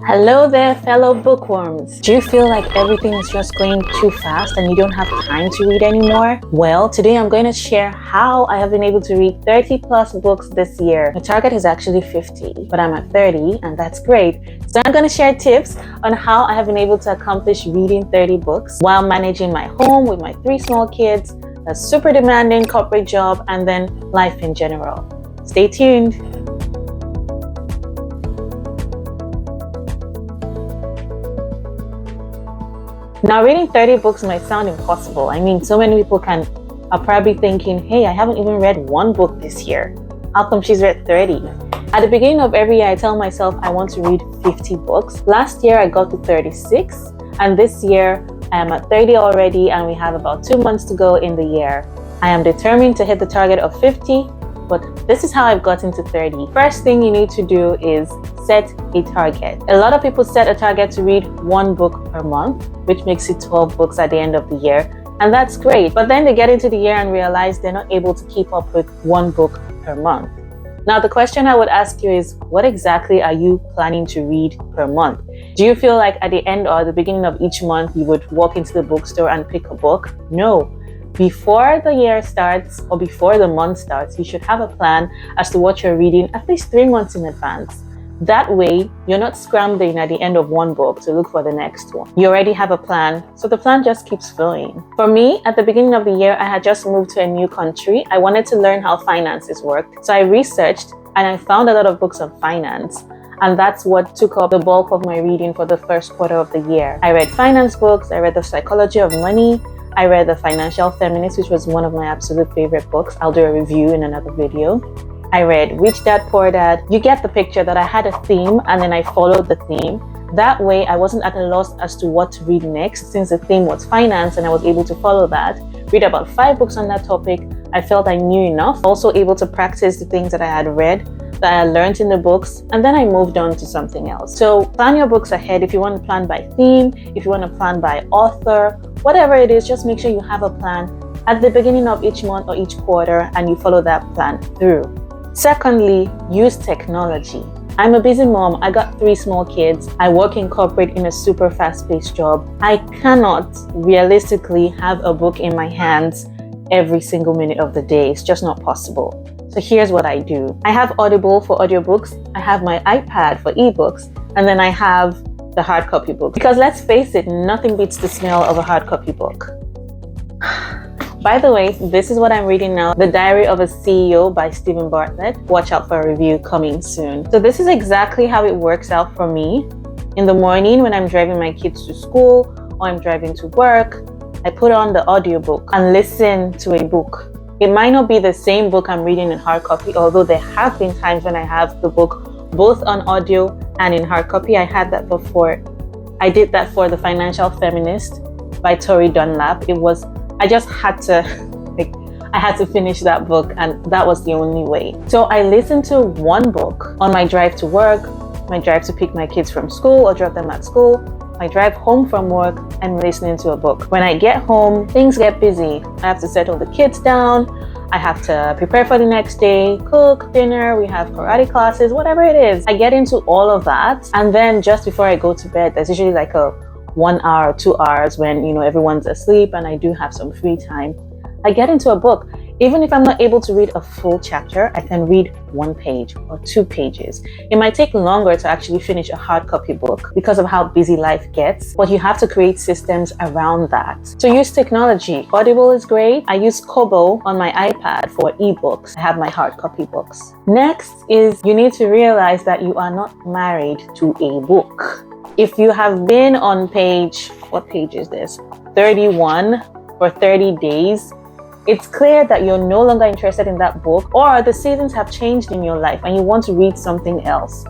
Hello there, fellow bookworms. Do you feel like everything is just going too fast and you don't have time to read anymore? Well, today I'm going to share how I have been able to read 30 plus books this year. My target is actually 50, but I'm at 30 and that's great. So I'm going to share tips on how I have been able to accomplish reading 30 books while managing my home with my 3 small kids, a super demanding corporate job, and then life in general. Stay tuned. Now, reading 30 books might sound impossible. I mean, so many people are probably thinking, hey, I haven't even read one book this year. How come she's read 30? At the beginning of every year, I tell myself I want to read 50 books. Last year, I got to 36, and this year, I am at 30 already, and we have about 2 months to go in the year. I am determined to hit the target of 50, but this is how I've gotten to 30. First thing you need to do is set a target. A lot of people set a target to read 1 book per month, which makes it 12 books at the end of the year. And that's great. But then they get into the year and realize they're not able to keep up with 1 book per month. Now, the question I would ask you is, what exactly are you planning to read per month? Do you feel like at the end or the beginning of each month, you would walk into the bookstore and pick a book? No. Before the year starts or before the month starts, you should have a plan as to what you're reading at least 3 months in advance. That way, you're not scrambling at the end of 1 book to look for the next one. You already have a plan, so the plan just keeps flowing. For me, at the beginning of the year, I had just moved to a new country. I wanted to learn how finances worked. So I researched and I found a lot of books on finance. And that's what took up the bulk of my reading for the first quarter of the year. I read finance books, I read The Psychology of Money, I read The Financial Feminist, which was one of my absolute favorite books. I'll do a review in another video. I read Rich Dad, Poor Dad. You get the picture that I had a theme and then I followed the theme. That way, I wasn't at a loss as to what to read next since the theme was finance and I was able to follow that. Read about 5 books on that topic. I felt I knew enough. Also able to practice the things that I had read, that I learned in the books, and then I moved on to something else. So plan your books ahead. If you want to plan by theme, if you want to plan by author, whatever it is, just make sure you have a plan at the beginning of each month or each quarter and you follow that plan through. Secondly, use technology. I'm a busy mom. I got 3 small kids. I work in corporate in a super fast-paced job. I cannot realistically have a book in my hands every single minute of the day. It's just not possible. So here's what I do. I have Audible for audiobooks. I have my iPad for ebooks. And then I have the hard copy book. Because let's face it, nothing beats the smell of a hard copy book. By the way, this is what I'm reading now, The Diary of a CEO by Steven Bartlett. Watch out for a review coming soon. So this is exactly how it works out for me. In the morning when I'm driving my kids to school or I'm driving to work, I put on the audiobook and listen to a book. It might not be the same book I'm reading in hard copy, although there have been times when I have the book both on audio and in hard copy. I had that before. I did that for The Financial Feminist by Tori Dunlap. I just had to, I had to finish that book and that was the only way. So I listened to 1 book on my drive to work, my drive to pick my kids from school or drop them at school, my drive home from work, and listening to a book. When I get home, things get busy. I have to settle the kids down. I have to prepare for the next day, cook dinner, we have karate classes, whatever it is. I get into all of that. And then just before I go to bed, there's usually like a 1 hour or 2 hours when, everyone's asleep and I do have some free time. I get into a book. Even if I'm not able to read a full chapter, I can read 1 page or 2 pages. It might take longer to actually finish a hard copy book because of how busy life gets, but you have to create systems around that. So use technology. Audible is great. I use Kobo on my iPad for ebooks. I have my hard copy books. Next is you need to realize that you are not married to a book. If you have been on what page is this? 31 for 30 days, it's clear that you're no longer interested in that book or the seasons have changed in your life and you want to read something else.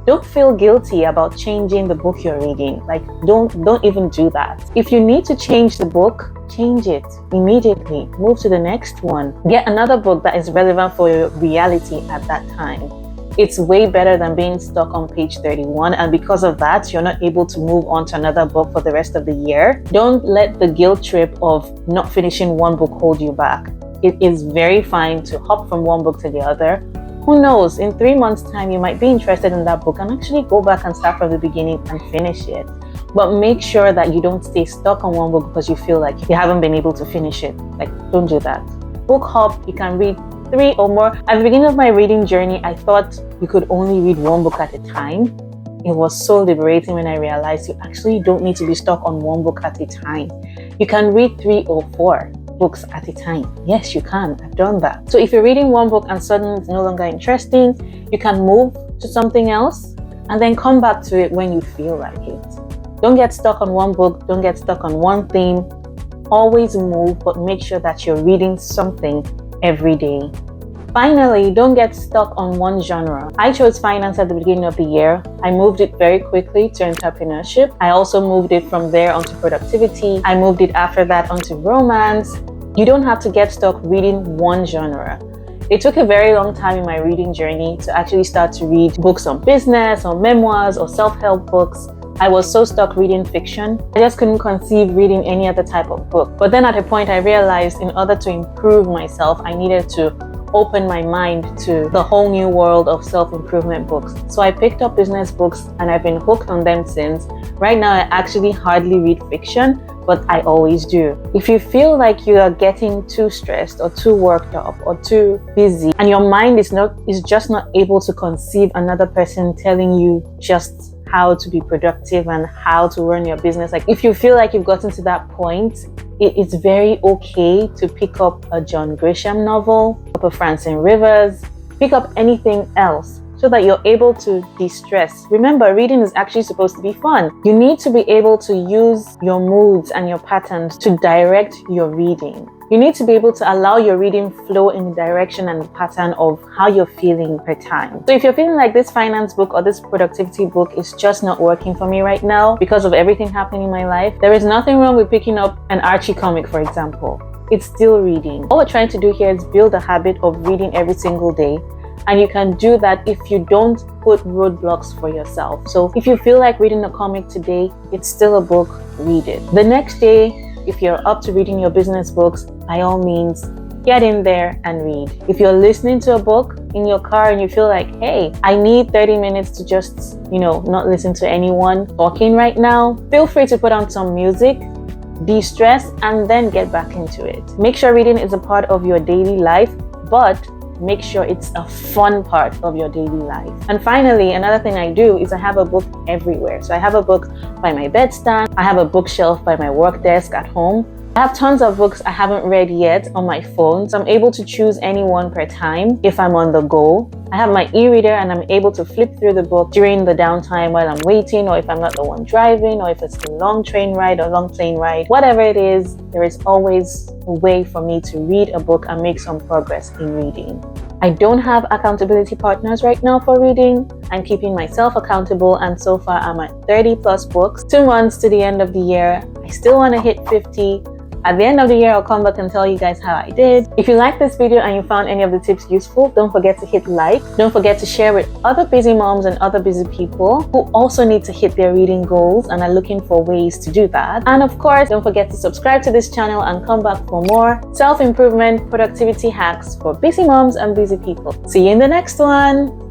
Don't feel guilty about changing the book you're reading. Don't even do that. If you need to change the book, change it immediately. Move to the next one. Get another book that is relevant for your reality at that time. It's way better than being stuck on page 31, and because of that, you're not able to move on to another book for the rest of the year. Don't let the guilt trip of not finishing 1 book hold you back. It is very fine to hop from 1 book to the other, Who knows, in 3 months' time, you might be interested in that book and actually go back and start from the beginning and finish it. But make sure that you don't stay stuck on one book because you feel like you haven't been able to finish it. Like, don't do that. Book hop, you can read 3 or more. At the beginning of my reading journey, I thought you could only read one book at a time. It was so liberating when I realized you actually don't need to be stuck on one book at a time. You can read 3 or 4 books at a time. Yes, you can. I've done that. So if you're reading one book and suddenly it's no longer interesting, you can move to something else and then come back to it when you feel like it. Don't get stuck on one book. Don't get stuck on one theme. Always move, but make sure that you're reading something every day. Finally, don't get stuck on one genre. I chose finance at the beginning of the year. I moved it very quickly to entrepreneurship. I also moved it from there onto productivity. I moved it after that onto romance. You don't have to get stuck reading one genre. It took a very long time in my reading journey to actually start to read books on business, or memoirs, or self-help books. I was so stuck reading fiction. I just couldn't conceive reading any other type of book. But then at a point I realized in order to improve myself, I needed to open my mind to the whole new world of self-improvement books. So I picked up business books and I've been hooked on them since. Right now I actually hardly read fiction, but I always do. If you feel like you are getting too stressed or too worked up or too busy and your mind is just not able to conceive another person telling you just how to be productive and how to run your business, like if you feel like you've gotten to that point, it's very okay to pick up a John Grisham novel, pick up a Francine Rivers, pick up anything else so that you're able to de-stress. Remember, reading is actually supposed to be fun. You need to be able to use your moods and your patterns to direct your reading. You need to be able to allow your reading flow in the direction and the pattern of how you're feeling per time. So if you're feeling like this finance book or this productivity book is just not working for me right now because of everything happening in my life, there is nothing wrong with picking up an Archie comic, for example. It's still reading. All we're trying to do here is build a habit of reading every single day. And you can do that if you don't put roadblocks for yourself. So if you feel like reading a comic today, it's still a book, read it. The next day, if you're up to reading your business books, by all means, get in there and read. If you're listening to a book in your car and you feel like, hey, I need 30 minutes to just, not listen to anyone talking right now, feel free to put on some music, de-stress, and then get back into it. Make sure reading is a part of your daily life, but make sure it's a fun part of your daily life. And finally, another thing I do is I have a book everywhere. So I have a book by my bedstand. I have a bookshelf by my work desk at home. I have tons of books I haven't read yet on my phone, so I'm able to choose any one per time if I'm on the go. I have my e-reader and I'm able to flip through the book during the downtime while I'm waiting, or if I'm not the one driving, or if it's a long train ride or long plane ride. Whatever it is, there is always a way for me to read a book and make some progress in reading. I don't have accountability partners right now for reading. I'm keeping myself accountable, and so far I'm at 30 plus books. 2 months to the end of the year. I still want to hit 50. At the end of the year, I'll come back and tell you guys how I did. If you like this video and you found any of the tips useful, don't forget to hit like. Don't forget to share with other busy moms and other busy people who also need to hit their reading goals and are looking for ways to do that. And of course, don't forget to subscribe to this channel and come back for more self-improvement, productivity hacks for busy moms and busy people. See you in the next one.